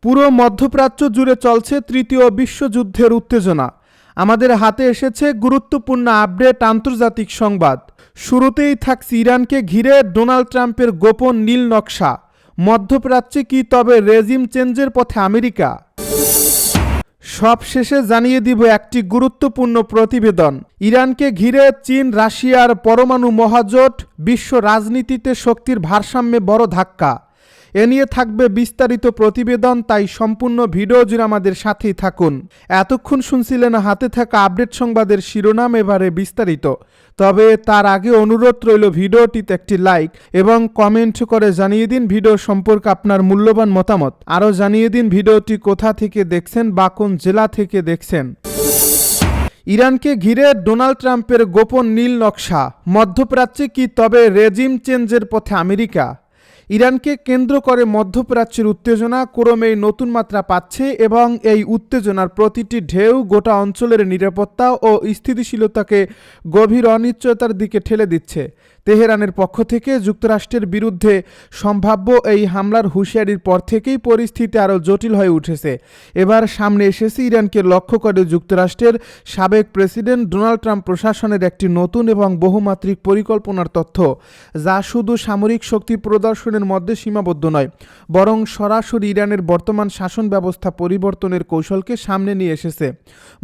পুরো মধ্যপ্রাচ্য জুড়ে চলছে তৃতীয় বিশ্বযুদ্ধের উত্তেজনা। আমাদের হাতে এসেছে গুরুত্বপূর্ণ আপডেট আন্তর্জাতিক সংবাদ। শুরুতেই থাকছে ইরানকে ঘিরে ডোনাল্ড ট্রাম্পের গোপন নীল নকশা। মধ্যপ্রাচ্যে কি তবে রেজিম চেঞ্জের পথে আমেরিকা? সব শেষে জানিয়ে দিব একটি গুরুত্বপূর্ণ প্রতিবেদন। ইরানকে ঘিরে চীন রাশিয়ার পরমাণু মহাজোট, বিশ্ব রাজনীতিতে শক্তির ভারসাম্যে বড় ধাক্কা। এ নিয়ে থাকবে বিস্তারিত প্রতিবেদন, তাই সম্পূর্ণ ভিডিও জুড়ে আমাদের সাথেই থাকুন। এতক্ষণ শুনছিলেন হাতে থাকা আপডেট সংবাদের শিরোনাম, এবারে বিস্তারিত। তবে তার আগে অনুরোধ রইল ভিডিওটিতে একটি লাইক এবং কমেন্ট করে জানিয়ে দিন ভিডিও সম্পর্কে আপনার মূল্যবান মতামত। আরও জানিয়ে দিন ভিডিওটি কোথা থেকে দেখছেন বা কোন জেলা থেকে দেখছেন। ইরানকে ঘিরে ডোনাল্ড ট্রাম্পের গোপন নীল নকশা। মধ্যপ্রাচ্যে কি তবে রেজিম চেঞ্জের পথে আমেরিকা? ইরানকে কেন্দ্র করে মধ্যপ্রাচ্যের উত্তেজনা ক্রমেই নতুন মাত্রা পাচ্ছে এবং এই উত্তেজনার প্রতিটি ঢেউ গোটা অঞ্চলের নিরাপত্তা ও স্থিতিশীলতাকে গভীর অনিশ্চয়তার দিকে ঠেলে দিচ্ছে। তেহরানের পক্ষ থেকে যুক্তরাষ্ট্রের বিরুদ্ধে সম্ভাব্য এই হামলার হুঁশিয়ারির পর থেকেই পরিস্থিতি আরও জটিল হয়ে উঠেছে। এবার সামনে এসেছে ইরানকে লক্ষ্য করে যুক্তরাষ্ট্রের সাবেক প্রেসিডেন্ট ডোনাল্ড ট্রাম্প প্রশাসনের একটি নতুন এবং বহুমাত্রিক পরিকল্পনার তথ্য, যা শুধু সামরিক শক্তি প্রদর্শনের মধ্যে সীমাবদ্ধ নয়, বরং সরাসরি ইরানের বর্তমান শাসন ব্যবস্থা পরিবর্তনের কৌশলকে সামনে নিয়ে এসেছে।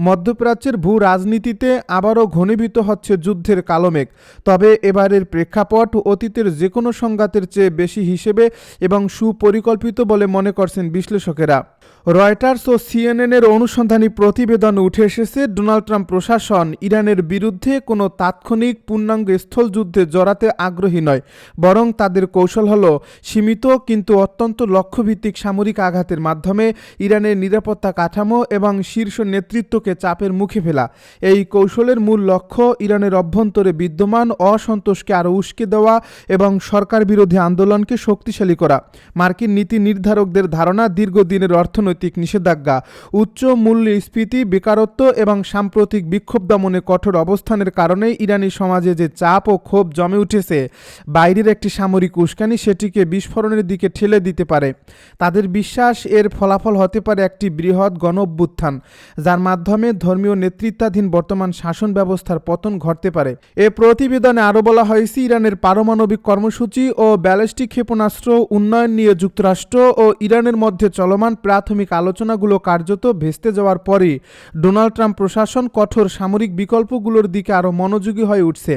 মধ্যপ্রাচ্যের ভূ রাজনীতিতে আবারও ঘনীভূত হচ্ছে যুদ্ধের কালোমেঘ। তবে এবারের প্রেক্ষাপট অতীতের যে কোনো সংঘাতের চেয়ে বেশি হিসেবে এবং সুপরিকল্পিত বলে মনে করছেন বিশ্লেষকেরা। রয়টার্স ও সিএনএনের অনুসন্ধানী প্রতিবেদন উঠে এসেছে, ডোনাল্ড ট্রাম্প প্রশাসন ইরানের বিরুদ্ধে কোনো তাৎক্ষণিক পূর্ণাঙ্গ স্থলযুদ্ধে জড়াতে আগ্রহী নয়, বরং তাদের কৌশল হল সীমিত কিন্তু অত্যন্ত লক্ষ্যভিত্তিক সামরিক আঘাতের মাধ্যমে ইরানের নিরাপত্তা কাঠামো এবং শীর্ষ নেতৃত্বকে চাপের মুখে ফেলা। এই কৌশলের মূল লক্ষ্য ইরানের অভ্যন্তরে বিদ্যমান অসন্তোষকে আরও উস্কে দেওয়া এবং সরকার বিরোধী আন্দোলনকে শক্তিশালী করা। মার্কিন নীতি নির্ধারকদের ধারণা, দীর্ঘদিনের অর্থনৈতিক নিষেধাজ্ঞা, উচ্চ মূল্যস্ফীতি, বেকারত্ব এবং সাম্প্রতিক বিক্ষোভ দমনে কঠোর অবস্থানের কারণে ইরানি সমাজে যে চাপ ও ক্ষোভ জমে উঠেছে, বাইরের একটি সামরিক উস্কানি সেটিকে বিস্ফোরণের দিকে ঠেলে দিতে পারে। তাদের বিশ্বাস, এর ফলাফল হতে পারে একটি বৃহৎ গণ অভ্যুত্থান, যার মাধ্যমে ধর্মীয় নেতৃত্বাধীন বর্তমান শাসন ব্যবস্থার পতন ঘটতে পারে। এ প্রতিবেদনে আরও বলা হয়েছে, ইরানের পারমাণবিক কর্মসূচি ও ব্যালিস্টিক ক্ষেপণাস্ত্র উন্নয়ন নিয়ে যুক্তরাষ্ট্র ও ইরানের মধ্যে চলমান প্রাথমিক আলোচনাগুলো কার্যত ভেস্তে যাওয়ার পরই ডোনাল্ড ট্রাম্প প্রশাসন কঠোর সামরিক বিকল্পগুলোর দিকে আরও মনোযোগী হয়ে উঠছে।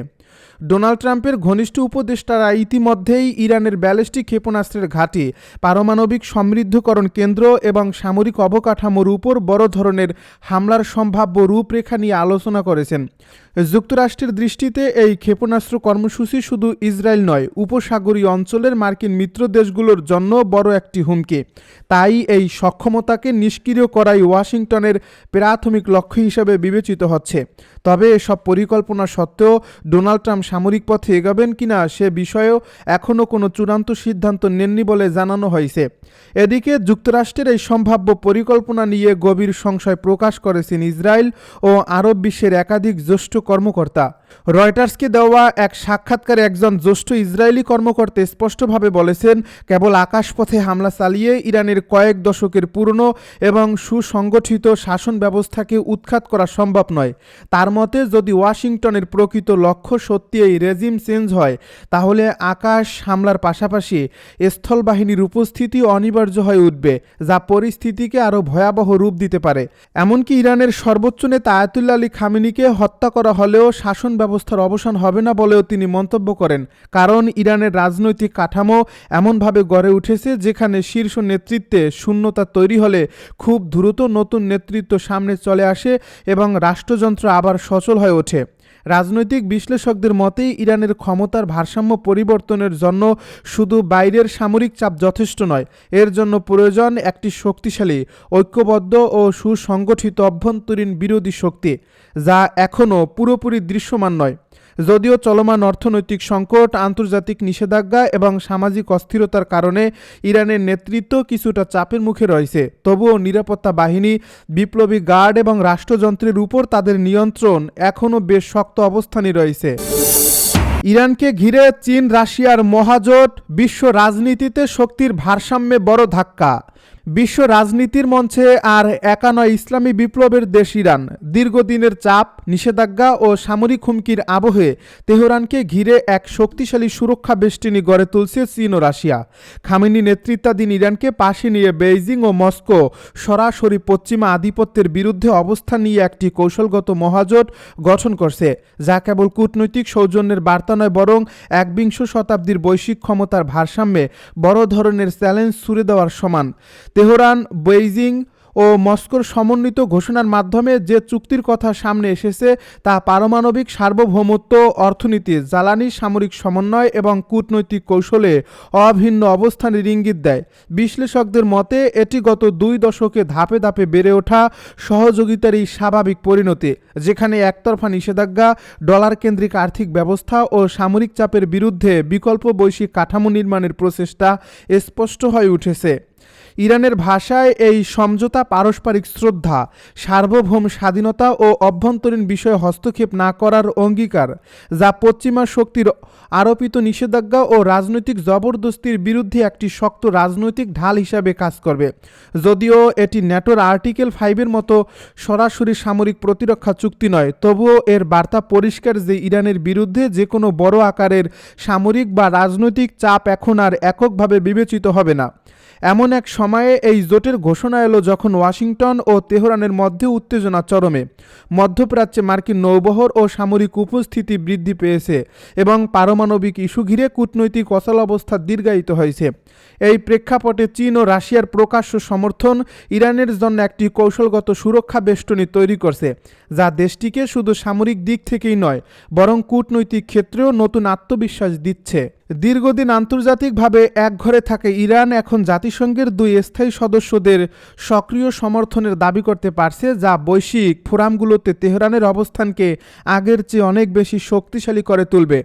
ডোনাল্ড ট্রাম্পের ঘনিষ্ঠ উপদেষ্টারা ইতিমধ্যেই ইরানের ব্যালিস্টিক ক্ষেপণাস্ত্রের ঘাঁটি, পারমাণবিক সমৃদ্ধকরণ কেন্দ্র এবং সামরিক অবকাঠামোর উপর বড় ধরনের হামলার সম্ভাব্য রূপরেখা নিয়ে আলোচনা করেছেন। যুক্তরাষ্ট্রের দৃষ্টিতে এই ক্ষেপণাস্ত্র কর্মসূচি শুধু ইসরায়েল নয়, উপসাগরীয় অঞ্চলের মার্কিন মিত্র দেশগুলোর জন্য বড় একটি হুমকি। তাই এই সক্ষমতাকে নিষ্ক্রিয় করাই ওয়াশিংটনের প্রাথমিক লক্ষ্য হিসেবে বিবেচিত হচ্ছে। তবে এসব পরিকল্পনা সত্ত্বেও ডোনাল্ড ট্রাম্প সামরিক পথে এগোবেন কিনা সে বিষয়েও এখনও কোনো চূড়ান্ত সিদ্ধান্ত নেননি বলে জানানো হয়েছে। এদিকে যুক্তরাষ্ট্রের এই সম্ভাব্য পরিকল্পনা নিয়ে গভীর সংশয় প্রকাশ করেছেন ইসরায়েল ও আরব বিশ্বের একাধিক জ্যেষ্ঠ কর্মকর্তা। রয়টার্সকে দেওয়া এক সাক্ষাৎকারে একজন জ্যেষ্ঠ ইসরায়েলি কর্মকর্তা স্পষ্টভাবে বলেছেন, কেবল আকাশপথে হামলা চালিয়ে ইরানের কয়েক দশকের পুরনো এবং সুসংগঠিত শাসন ব্যবস্থাকে উৎখাত করা সম্ভব নয়। তার মতে, যদি ওয়াশিংটনের প্রকৃত লক্ষ্য সত্যি এই রেজিম চেঞ্জ হয়, তাহলে আকাশ হামলার পাশাপাশি স্থলবাহিনীর উপস্থিতি অনিবার্য হয়ে উঠবে, যা পরিস্থিতিকে আরও ভয়াবহ রূপ দিতে পারে। এমনকি ইরানের সর্বোচ্চ নেতা আয়াতুল্লাহ আলী খামেনিকে হত্যা করা হলেও শাসন ব্যবস্থার অবসান হবে না বলেও তিনি মন্তব্য করেন, কারণ ইরানের রাজনৈতিক কাঠামো এমনভাবে গড়ে উঠেছে যেখানে শীর্ষ নেতৃত্বে শূন্যতা তৈরি হলে খুব দ্রুত নতুন নেতৃত্ব সামনে চলে আসে এবং রাষ্ট্রযন্ত্র আবার সচল হয়ে ওঠে। রাজনৈতিক বিশ্লেষকদের মতেই ইরানের ক্ষমতার ভারসাম্য পরিবর্তনের জন্য শুধু বাইরের সামরিক চাপ যথেষ্ট নয়, এর জন্য প্রয়োজন একটি শক্তিশালী, ঐক্যবদ্ধ ও সুসংগঠিত অভ্যন্তরীণ বিরোধী শক্তি, যা এখনও পুরোপুরি দৃশ্যমান নয়। যদিও চলমান অর্থনৈতিক সংকট, আন্তর্জাতিক নিষেধাজ্ঞা এবং সামাজিক অস্থিরতার কারণে ইরানের নেতৃত্ব কিছুটা চাপের মুখে রয়েছে, তবুও নিরাপত্তা বাহিনী, বিপ্লবী গার্ড এবং রাষ্ট্রযন্ত্রের উপর তাদের নিয়ন্ত্রণ এখনও বেশ শক্ত অবস্থানে রয়েছে। ইরানকে ঘিরে চীন রাশিয়ার মহাজোট, বিশ্ব রাজনীতিতে শক্তির ভারসাম্যে বড় ধাক্কা। বিশ্ব রাজনীতির মঞ্চে আর একা নয় ইসলামী বিপ্লবের দেশ ইরান। দীর্ঘদিনের চাপ, নিষেধাজ্ঞা ও সামরিক হুমকির আবহে তেহরানকে ঘিরে এক শক্তিশালী সুরক্ষা বেষ্টনী গড়ে তুলছে চীন ও রাশিয়া। খামেনি নেতৃত্বাধীন ইরানকে পাশে নিয়ে বেইজিং ও মস্কো সরাসরি পশ্চিমা আধিপত্যের বিরুদ্ধে অবস্থান নিয়ে একটি কৌশলগত মহাজোট গঠন করছে, যা কেবল কূটনৈতিক সৌজন্যের বার্তা নয়, বরং একবিংশ শতাব্দীর বৈশ্বিক ক্ষমতার ভারসাম্যে বড় ধরনের চ্যালেঞ্জ ছুড়ে দেওয়ার সমান। তেহরান, বেইজিং ও মস্কোর সমন্বিত ঘোষণার মাধ্যমে যে চুক্তির কথা সামনে এসেছে তা পারমাণবিক সার্বভৌমত্ব, অর্থনীতি, জ্বালানি, সামরিক সমন্বয় এবং কূটনৈতিক কৌশলে অভিন্ন অবস্থানের ইঙ্গিত দেয়। বিশ্লেষকদের মতে এটি গত 2 দশকে ধাপে ধাপে বেড়ে ওঠা সহযোগিতার এই স্বাভাবিক পরিণতি, যেখানে একতরফা নিষেধাজ্ঞা, ডলার কেন্দ্রিক আর্থিক ব্যবস্থা ও সামরিক চাপের বিরুদ্ধে বিকল্প বৈশ্বিক কাঠামো নির্মাণের প্রচেষ্টা স্পষ্ট হয়ে উঠেছে। ইরানের ভাষায় এই সমঝোতা পারস্পরিক শ্রদ্ধা, সার্বভৌম স্বাধীনতা ও অভ্যন্তরীণ বিষয়ে হস্তক্ষেপ না করার অঙ্গীকার, যা পশ্চিমা শক্তির আরোপিত নিষেধাজ্ঞা ও রাজনৈতিক জবরদস্তির বিরুদ্ধে একটি শক্ত রাজনৈতিক ঢাল হিসাবে কাজ করবে। যদিও এটি ন্যাটোর আর্টিকেল 5-এর মতো সরাসরি সামরিক প্রতিরক্ষা চুক্তি নয়, তবুও এর বার্তা পরিষ্কার যে ইরানের বিরুদ্ধে যে কোনো বড় আকারের সামরিক বা রাজনৈতিক চাপ এখন আর এককভাবে বিবেচিত হবে না। এমন এক সময়ে এই জোটের ঘোষণা এলো যখন ওয়াশিংটন ও তেহরানের মধ্যে উত্তেজনা চরমে। মধ্যপ্রাচ্যে মার্কিন নৌবহর ও সামরিক উপস্থিতি বৃদ্ধি পেয়েছে এবং পারমাণবিক ইস্যু ঘিরে কূটনৈতিক অচলাবস্থা দীর্ঘায়িত হয়েছে। এই প্রেক্ষাপটে চীন ও রাশিয়ার প্রকাশ্য সমর্থন ইরানের জন্য একটি কৌশলগত সুরক্ষা বেষ্টনী তৈরি করছে, যা দেশটিকে শুধু সামরিক দিক থেকেই নয়, বরং কূটনৈতিক ক্ষেত্রেও নতুন আত্মবিশ্বাস দিচ্ছে। দীর্ঘদিন আন্তর্জাতিকভাবে একঘরে থাকে ইরান এখন জাতিসংঘের 2 স্থায়ী সদস্যদের সক্রিয় সমর্থনের দাবি করতে পারছে, যা বৈশ্বিক ফোরামগুলোতে তেহরানের অবস্থানকে আগের চেয়ে অনেক বেশি শক্তিশালী করে তুলবে।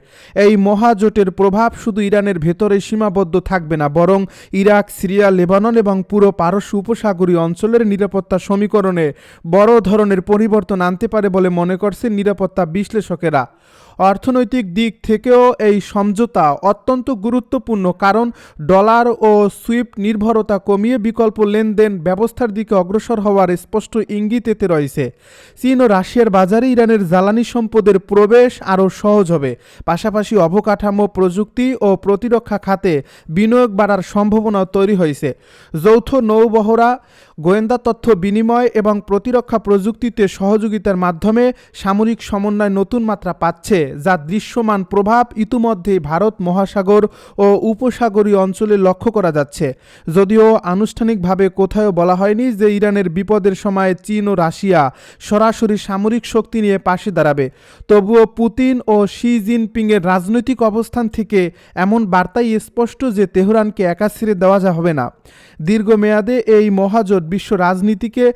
এই মহাজোটের প্রভাব শুধু ইরানের ভেতরে সীমাবদ্ধ থাকবে না, বরং ইরাক, সিরিয়া, লেবানন এবং পুরো পারস্য উপসাগরীয় অঞ্চলের নিরাপত্তা সমীকরণে বড় ধরনের পরিবর্তন আনতে পারে বলে মনে করছেন নিরাপত্তা বিশ্লেষকেরা। অর্থনৈতিক দিক থেকেও এই সমঝোতা অত্যন্ত গুরুত্বপূর্ণ, কারণ ডলার ও সুইফট নির্ভরতা কমিয়ে বিকল্প লেনদেন ব্যবস্থার দিকে অগ্রসর হওয়ার স্পষ্ট ইঙ্গিত এতে রয়েছে। চীন ও রাশিয়ার বাজারে ইরানের জ্বালানি সম্পদের প্রবেশ আরও সহজ হবে, পাশাপাশি অবকাঠামো, প্রযুক্তি ও প্রতিরক্ষা খাতে বিনিয়োগ বাড়ার সম্ভাবনা তৈরি হয়েছে। যৌথ নৌবহরা, গোয়েন্দা তথ্য বিনিময় এবং প্রতিরক্ষা প্রযুক্তিতে সহযোগিতার মাধ্যমে সামরিক সমন্বয় নতুন মাত্রা পাচ্ছে, যা দৃশ্যমান প্রভাব ইতিমধ্যেই ভারত মহাসাগর ও উপসাগরীয় অঞ্চলে লক্ষ্য করা যাচ্ছে। যদিও আনুষ্ঠানিকভাবে কোথাও বলা হয়নি যে ইরানের বিপদের সময় চীন ও রাশিয়া সরাসরি সামরিক শক্তি নিয়ে পাশে দাঁড়াবে, তবুও পুতিন ও শি জিনপিংয়ের রাজনৈতিক অবস্থান থেকে এমন বার্তাই স্পষ্ট যে তেহরানকে একা ছেড়ে দেওয়া হবে না। দীর্ঘমেয়াদে এই মহাজোট বিশ্ব রাজনীতিকে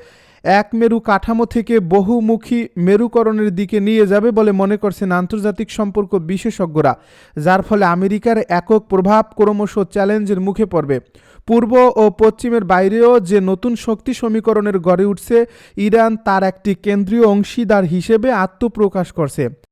এক মেরু কাঠামো থেকে বহুমুখী মেরুকরণের দিকে নিয়ে যাবে বলে মনে করছেন আন্তর্জাতিক সম্পর্ক বিশেষজ্ঞরা, যার ফলে আমেরিকার একক প্রভাব ক্রমশ চ্যালেঞ্জের মুখে পড়বে। পূর্ব ও পশ্চিমের বাইরেও যে নতুন শক্তি সমীকরণের গড়ে উঠছে, ইরান তার একটি কেন্দ্রীয় অংশীদার হিসেবে আত্মপ্রকাশ করছে।